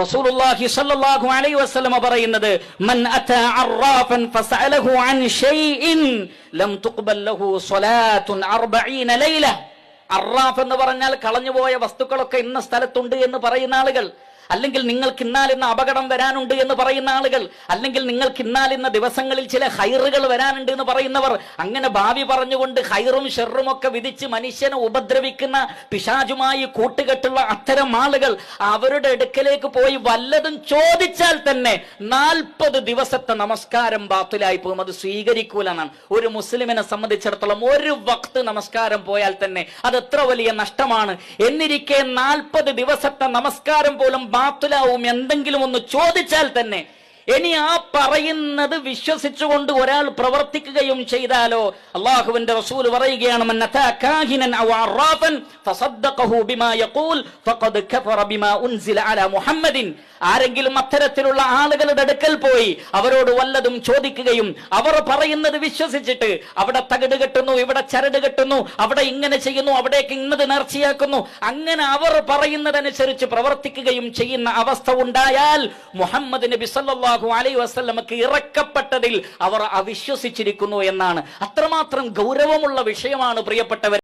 റസൂലുള്ളാഹി സ്വല്ലല്ലാഹു അലൈഹി വസല്ലം പറയുന്നത്, മൻ അതാ അറാഫൻ ഫസഅലഹു അൻ ഷൈഇൻ ലം തുഖ്ബൽ ലഹു സ്വലാത്തുൻ 40 ലൈല. അറാഫ് എന്ന് പറഞ്ഞാൽ കളഞ്ഞുപോയ വസ്തുക്കളൊക്കെ ഇന്ന സ്ഥലത്തുണ്ട് എന്ന് പറയുന്ന ആളുകൾ, അല്ലെങ്കിൽ നിങ്ങൾക്ക് ഇന്നാലിന്ന അപകടം വരാനുണ്ട് എന്ന് പറയുന്ന ആളുകൾ, അല്ലെങ്കിൽ നിങ്ങൾക്ക് ഇന്നാലിന്ന ദിവസങ്ങളിൽ ചില ഹൈറുകൾ വരാനുണ്ട് എന്ന് പറയുന്നവർ, അങ്ങനെ ഭാവി പറഞ്ഞുകൊണ്ട് ഹൈറും ഷെറും ഒക്കെ വിധിച്ച് മനുഷ്യനെ ഉപദ്രവിക്കുന്ന പിശാചുമായി കൂട്ടുകെട്ടുള്ള അത്തരം ആളുകൾ, അവരുടെ അടുക്കലേക്ക് പോയി വല്ലതും ചോദിച്ചാൽ തന്നെ 40 ദിവസത്തെ നമസ്കാരം ബാത്തിലായി പോകും, അത് സ്വീകരിക്കൂലെന്നാണ്. ഒരു മുസ്ലിമിനെ സംബന്ധിച്ചിടത്തോളം ഒരു വഖ്ത് നമസ്കാരം പോയാൽ തന്നെ അത് എത്ര വലിയ നഷ്ടമാണ്. എന്നിരിക്കെ 40 ദിവസത്തെ നമസ്കാരം പോലും ബാത്തിലാവും എന്തെങ്കിലും ഒന്ന് ചോദിച്ചാൽ തന്നെ. ഇനി ആ പറയുന്നത് വിശ്വസിച്ചുകൊണ്ട് ഒരാൾ പ്രവർത്തിക്കുകയും ചെയ്താലോ, അല്ലാഹുവിന്റെ റസൂൽ പറയുകയാണ്, മൻ അതാ കാഹിനൻ ഔ അറാഫൻ ഫസദ്ദഖഹു ബിമാ യഖൂൽ ഫഖദ് കഫറ ബിമാ ഉൻസില അലാ മുഹമ്മദിൻ. ആരെങ്കിലും അത്തരത്തിലുള്ള ആളുകളുടെ അടുക്കൽ പോയി അവരോട് വല്ലതും ചോദിക്കുകയും അവർ പറയുന്നത് വിശ്വസിച്ചിട്ട് അവിടെ തകിട് കെട്ടുന്നു, ഇവിടെ ചരട് കെട്ടുന്നു, അവിടെ ഇങ്ങനെ ചെയ്യുന്നു, അവിടേക്ക് ഇന്നത് നേർച്ചയാക്കുന്നു, അങ്ങനെ അവർ പറയുന്നതനുസരിച്ച് പ്രവർത്തിക്കുകയും ചെയ്യുന്ന അവസ്ഥ ഉണ്ടായാൽ മുഹമ്മദ് നബി സല്ലല്ലാഹു അലൈഹി വസല്ലമക്ക് ഇറക്കപ്പെട്ടതിൽ അവർ അവിശ്വസിച്ചിരിക്കുന്നു എന്നാണ്. അത്രമാത്രം ഗൗരവമുള്ള വിഷയമാണ് പ്രിയപ്പെട്ടവർ.